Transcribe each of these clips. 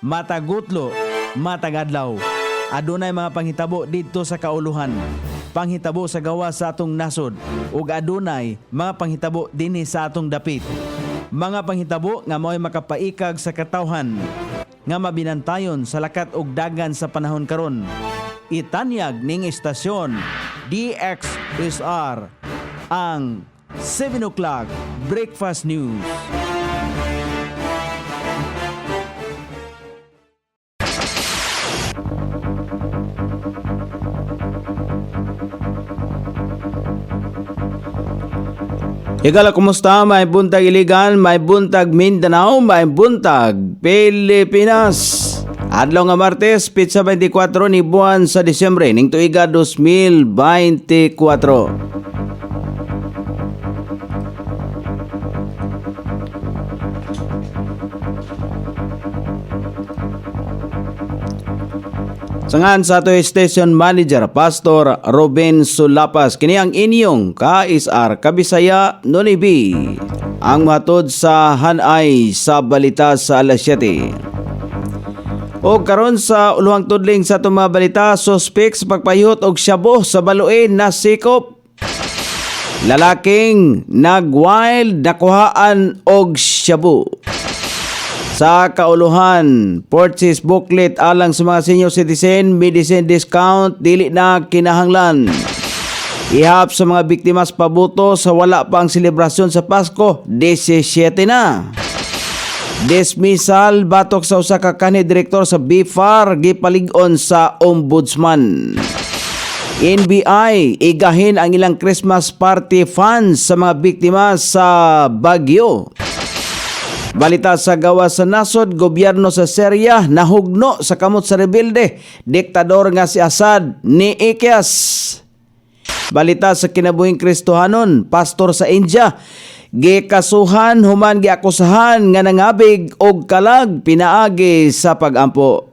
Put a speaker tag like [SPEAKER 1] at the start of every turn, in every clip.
[SPEAKER 1] matagutlo, matagadlaw. Adunay mga panghitabo didto sa kauluhan. Panghitabo sa gawas sa atong nasod ug adunay mga panghitabo dinhi sa atong dapit. Mga panghitabo nga mao'y makapaikag sa katawhan nga mabinantayon sa lakat ug dagan sa panahon karon. Itanyag ning istasyon DXSR ang 7 o'clock Breakfast News. Igala, kumusta? May buntag Iligan, may buntag Mindanao, may buntag Pilipinas. Adlaw nga Martes, Pitsa 24 ni buwan sa Disyembre ning tuiga 2024. Sangan sa ato station manager Pastor Robin Sulapas, kini ang inyong KSR Kabisaya Nonibi. Ang matod sa hanay sa balita sa alas 7. O karon sa uluhang tudling sa itong mga balita, suspek sa pagpahiyot og shabu sa baluin na sikop. Lalaking nag-wild nakuhaan og shabu. Sa kauluhan, purchase booklet alang sa mga senior citizen, medicine discount, dili na kinahanglan. Ihap sa mga biktimas pabuto sa wala pang selebrasyon sa Pasko, 17 na. Dismissal batok sa usa ka kanhi direktor sa BIFAR, gipalig-on sa ombudsman. NBI, igahin ang ilang Christmas party funds sa mga biktima sa Baguio. Balita sa gawas sa nasod, gobyerno sa Syria nahugno sa kamot sa rebelde, diktador nga si Assad ni Ikyas. Balita sa kinabuhing Kristohanon, pastor sa India, gikasuhan human giakusahan nga nangabig og kalag pinaagi sa pagampo.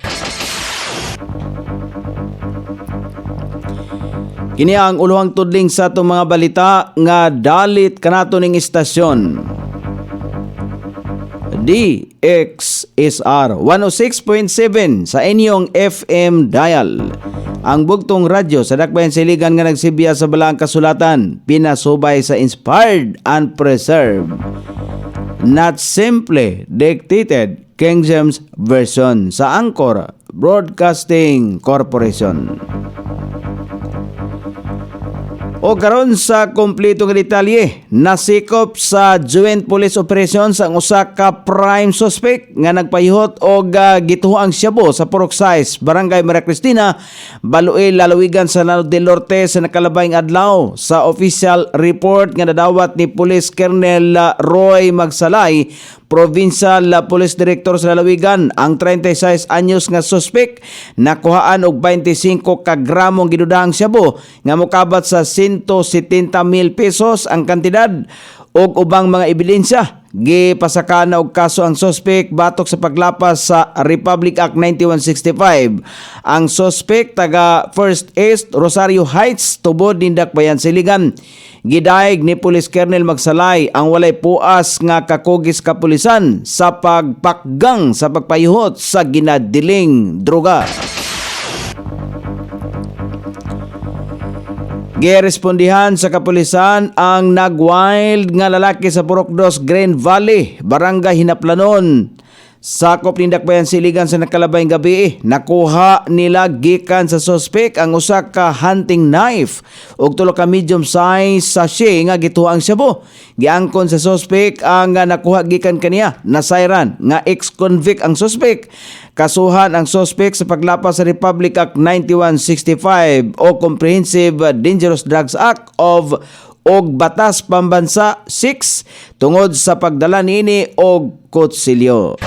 [SPEAKER 1] Kini ang uluhang tudling sa atong mga balita nga dalit kanato ning istasyon. DXSR 106.7 sa inyong FM dial. Ang bugtong radyo sa dakbayan siligan nga nagsibiya sa balaang kasulatan, pinasubay sa inspired and preserved, not simply dictated King James Version sa Anchor Broadcasting Corporation. O karon sa kompleto nga detalye, nasikop sa Joint Police Operations ang usa ka prime suspect nga nagpahihot og gituhoang shabu sa Purok Size, Barangay Maria Cristina, Baluil, Lalawigan sa Lanao del Norte sa nakalabayng adlaw. Sa official report nga nadawat ni Police Colonel Roy Magsalay, Provincial Police Director sa Lalawigan, ang 36 anyos nga suspect nakuhaan og 25 ka gramong ginudahang shabu nga mokabat sa 170,000 pesos ang kantidad og ubang mga ebidensya. Gipasakana og kaso ang suspect batok sa paglapas sa Republic Act 9165. Ang suspect taga First East, Rosario Heights, tubod ni Dakbayan Siligan. Gidaig ni Police Colonel Magsalay ang walay puas nga kakugis kapulisan sa pagpakgang sa pagpayuhot sa ginadiling droga. Girespondihan sa kapulisan ang nag-wild nga lalaki sa Purok 2, Green Valley, Barangay Hinaplanon. Sakop ni Dakbayan Siligan sa nakalabayng gabi, nakuha nila gikan sa suspect ang usa ka hunting knife ug tulo ka medium size sachet nga gituang shabu. Giangkon sa suspect ang nakuha gikan kaniya, nasayran nga ex-convict ang suspect. Kasuhan ang suspect sa paglapas sa Republic Act 9165 o Comprehensive Dangerous Drugs Act of og Batas Pambansa 6 tungod sa pagdala niini og kutsilyo.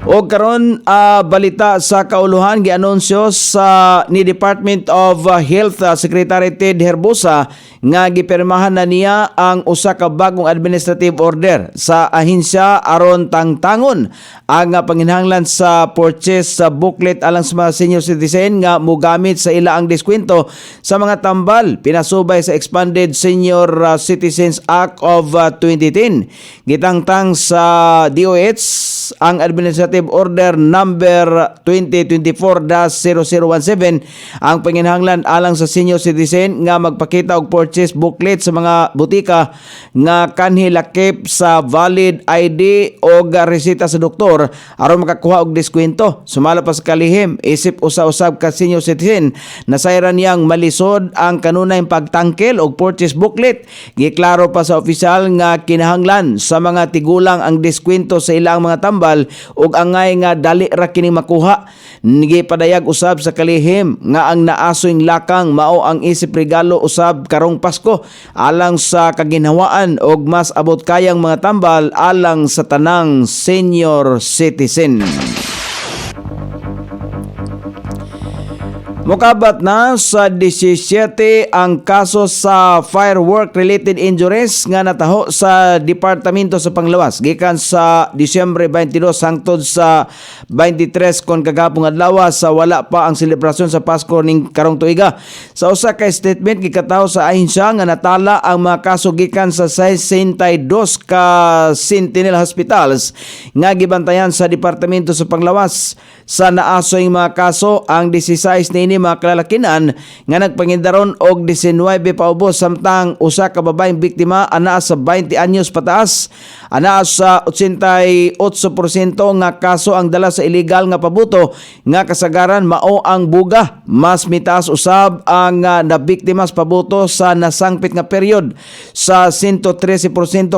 [SPEAKER 1] O karon balita sa kauluhan gianunsyo sa ni Department of Health Secretary Ted Herbosa nga gipirmahan na niya ang usa ka bagong administrative order sa ahensya aron tangtangon ang panginahanglan sa purchase sa booklet alang sa mga senior citizen nga mogamit sa ila ang diskwento sa mga tambal pinasubay sa Expanded Senior Citizens Act of 2010. Gitangtang sa DOH ang Administrative Order number 2024-0017 ang panginahanglan alang sa senior citizen nga magpakita og purchase booklet sa mga butika nga kanhi lakip sa valid ID o resita sa doktor aron makakuha og diskwento. Sumala pa sa kalihim isip usa-usab ka senior citizen nasayran niyang malisod ang kanunay pagtangkel og purchase booklet. Giklaro pa sa opisyal nga kinahanglan sa mga tigulang ang diskwento sa ilang mga tambal ug angay nga dali ra kini makuha. Gipadayag usab sa kalihim nga ang naasoyng lakang mao ang isip regalo usab karong Pasko alang sa kaginhawaan og mas abot kayang mga tambal alang sa tanang senior citizen. Mokabat na sa 17 ang kaso sa firework-related injuries nga nataho sa Departamento sa Panglawas gikan sa Disyembre 22 hangtod sa 23 kon kagapong adlaw sa wala pa ang selebrasyon sa Pasko ning karong tuiga. Sa usa ka statement gikataho sa ahensya nga natala ang mga kaso gikan sa 62 ka Sentinel Hospitals nga gibantayan sa Departamento sa Panglawas. Sa naasoy mga kaso ang 16 niini mga kalalakinan nga nagpangindaron og 19 paubos samtang usa ka babaeng biktima anaa sa 20 anyos pataas. Anaa sa 88% nga kaso ang dala sa illegal nga pabuto nga kasagaran mao ang buga. Mas mitaas usab ang nabiktima sa pabuto sa nasangpit nga period sa 113%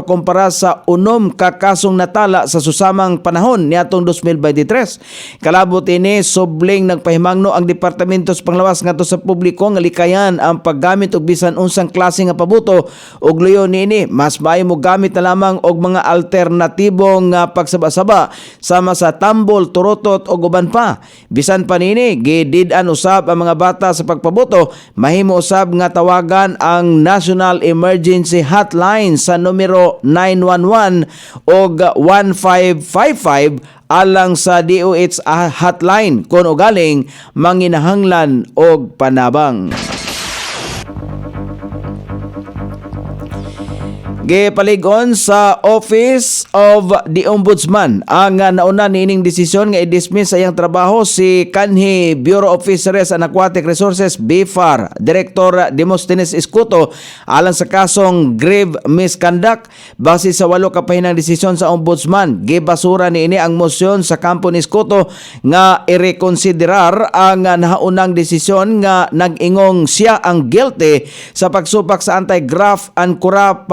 [SPEAKER 1] kumpara sa unom ka kasong natala sa susamang panahon niadtong 2023. Kalabot ini subling nagpahimangno ang Departamento sa Panglawas ngadto sa publiko nga likayan ang paggamit og bisan unsang klase nga pabuto ug luyo niini mas maayo mo gamit na lamang og mga alternatibong pagsaba-saba sama sa tambol, turotot o uban pa. Bisan pa nini gidid-an usab ang mga bata sa pagpabuto, mahimo usab nga tawagan ang National Emergency Hotline sa numero 911 og 1555 alang sa DOH hotline kung ugaling manginahanglan og panabang. Gipaligon sa Office of the Ombudsman ang nauna niining desisyon nga i-dismiss sa iyang trabaho si kanhi Bureau of Fisheries and Aquatic Resources BFAR Director Demosthenes Escuto alang sa kasong grave misconduct. Base sa 8 ka pahinang desisyon sa Ombudsman, gibasura niini ang mosyon sa kampo ni Escuto nga irekonsiderar ang nahaunang desisyon nga nag-ingong siya ang guilty sa pagsupak sa Anti-Graft and Corrupt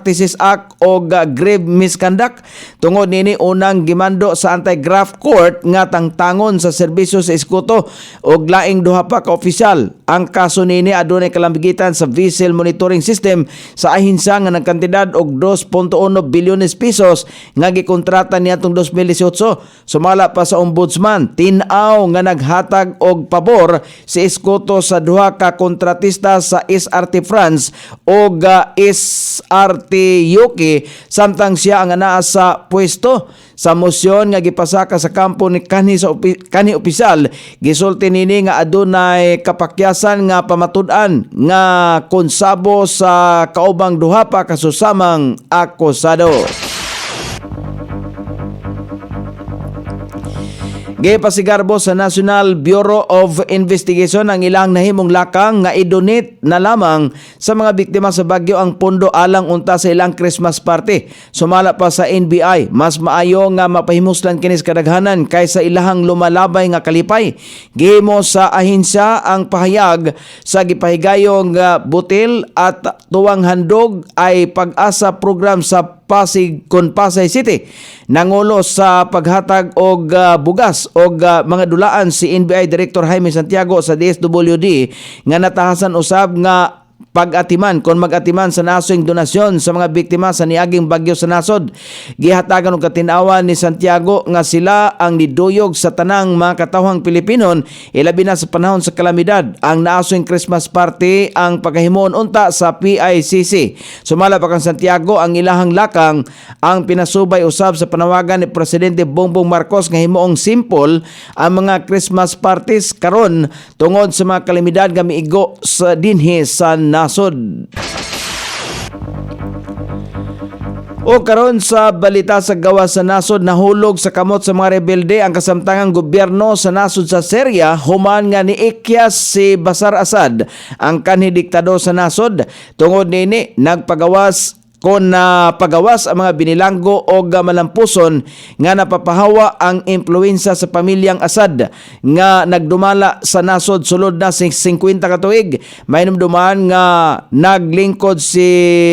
[SPEAKER 1] Practices Act o grave misconduct. Tungod nini unang gimando sa Anti-Graft Court nga tangtangon sa serbisyo sa Escuto og laing duha pa ka opisyal. Ang kaso nini adunay kalambigitan sa vessel monitoring system sa ahensya nga nagkantidad og 2.1 bilyones pesos nga gikontrata niadtong 2018. Sumala pa sa Ombudsman, tin-aw nga naghatag og pabor si Escuto sa duha ka kontratista sa SRT France og SRT UK samtang siya ang anaa sa pwesto. Sa mosyon nga gipasaka sa kampo ni kanhi opisyal, gisulti nini nga adunay kapakyasan nga pamatud-an nga konsabo sa kaubang duha pa kasusamang akusado. Gipasigarbo sa National Bureau of Investigation ang ilang nahimong lakang nga i-donate na lamang sa mga biktima sa bagyo ang pondo alang unta sa ilang Christmas party. Sumala pa sa NBI, mas maayo nga mapahimuslan kinis kadaghanan kaysa ilahang lumalabay nga kalipay. Gihimo sa ahensya ang pahayag sa gipahigayong butil at tuwang handog ay pag-asa program sa Pasig kon Pasay City. Nangulo sa paghatag og bugas og mga dulaan si NBI Director Jaime Santiago sa DSWD nga natahasan usab nga pag-atiman kon mag-atiman sa nasong donasyon sa mga biktima sa niaging bagyo sa nasod. Gihatagan og katinawan ni Santiago nga sila ang niduyog sa tanang mga katawhang Pilipinon ilabi na sa panahon sa kalamidad. Ang naasong Christmas party ang pagkahimuon unta sa PICC. Sumala pa kang Santiago ang ilahang lakang ang pinasubay usab sa panawagan ni Presidente Bongbong Marcos nga himuong simple ang mga Christmas parties karon tungod sa mga kalamidad nga miigo sa dinhi sa nasod. O karon sa balita sa gawas sa nasod, nahulog sa kamot sa mga rebelde ang kasamtangang gobyerno sa nasod sa Syria human nga niikyas si Bashar Assad ang kanhi diktador sa nasod. Tungod nini nagpagawas kon pagawas ang mga binilanggo o malampuson nga napapahawa ang impluensya sa pamilyang Assad nga nagdumala sa nasod sulod na 50 ka tuig. May numduman nga naglingkod si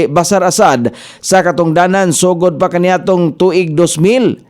[SPEAKER 1] Bashar Assad sa katungdanan sugod pa kaniadtong tuig 2000.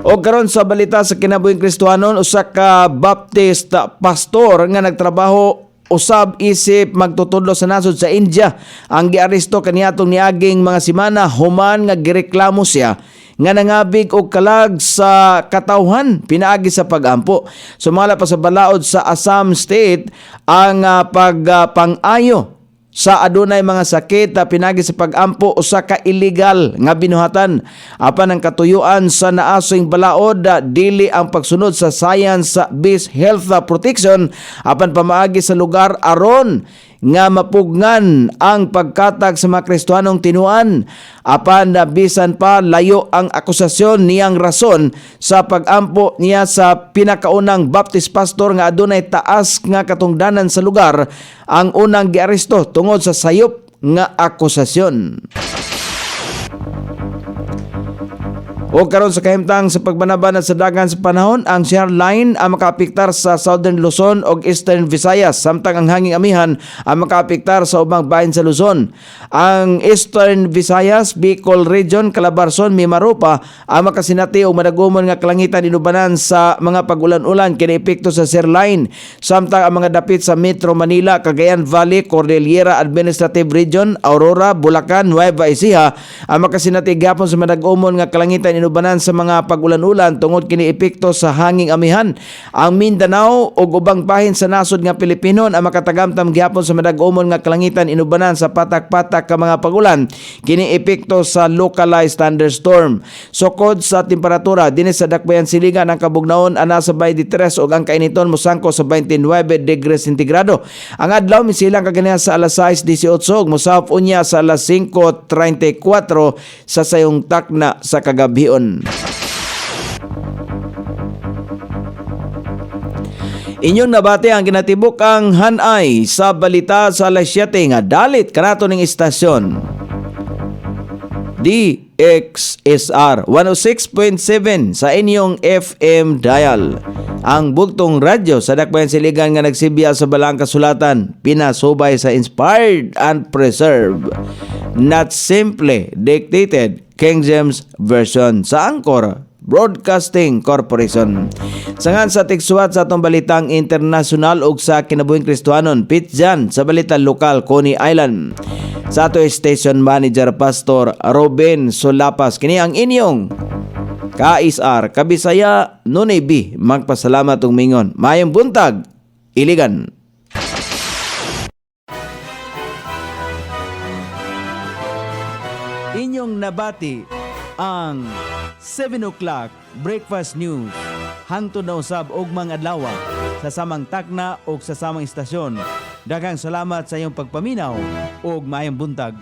[SPEAKER 1] O karon sa balita sa kinabuhing Kristiyanon, usa ka Baptist pastor nga nagtrabaho usab isip magtutudlo sa nasod sa India ang giaresto kaniadtong niaging mga semana human nga gireklamo siya nga nangabig og kalag sa katawhan pinaagi sa pagampo. Sumala pa sa balaod sa Assam State ang pag-pangayo sa adunay mga sakit pinagi sa pagampo usa ka illegal nga binuhatan. Apan ang katuyuan sa naasong balaod dili ang pagsunod sa science-based health protection apan pamaagi sa lugar aron nga mapugnan ang pagkatag sa mga Kristiyanong tinuan. Apan bisan pa layo ang akusasyon niyang rason sa pagampo niya sa pinakaunang Baptist pastor nga adunay taas nga katungdanan sa lugar ang unang giaresto tungod sa sayop nga akusasyon. O karon sa kahimtang sa pagbanaban sa dagan sa panahon, ang shear line ang makaapektar sa Southern Luzon o Eastern Visayas, samtang ang hanging amihan ang makaapektar sa ubang bahin sa Luzon. Ang Eastern Visayas, Bicol Region, Calabarzon, Mimaropa ang makasinati o madagumon nga kalangitan inubanan sa mga pag-ulan-ulan kini epekto sa shear line, samtang ang mga dapit sa Metro Manila, Cagayan Valley, Cordillera Administrative Region, Aurora, Bulacan, Nueva Ecija ang makasinati gapon sa madagumon nga kalangitan inubanan sa mga pag-ulan-ulan tungod kini epekto sa hanging amihan. Ang Mindanao ug ubang bahin sa nasod nga Pilipino ang makatagamtam gyapon sa madag-umon nga kalangitan inubanan sa patak-patak ka mga pagulan kini epekto sa localized thunderstorm. Sukod sa temperatura dinhi sa dakbayan siligan ang kabugnaon ana sa 23 ug ang kainiton mosangko sa 29 degrees sentigrado. Ang adlaw misilang kaganahan sa alas 6:18 ug mosahop unya sa alas 5:34 sa sayong takna sa kagabi. Inyong nabati ang kinatibuk ang hanay sa balita sa alas 7 nga dalit kanato ning istasyon. DXSR 106.7 sa inyong FM dial. Ang bugtong radyo sa dakbayan siligan nga nagsibya sa balang kasulatan, pinasubay sa inspired and preserved, not simply dictated King James Version sa Anchor Broadcasting Corporation. Sangan sa tiksuat sa atong balitang internasyonal ug sa kinabuhing Kristiyanon, Pitjan sa balita lokal Coney Island. Sa ato station manager Pastor Robin Solapas, kini ang inyong KSR Kabisaya Nunay B. Magpasalamat ug mingon. Mayong buntag, Iligan. Inyong nabati ang 7 o'clock breakfast news hangtod na usab og mga adlaw sa samang takna o sa samang istasyon. Daghang salamat sa iyong pagpaminaw ug maayong buntag.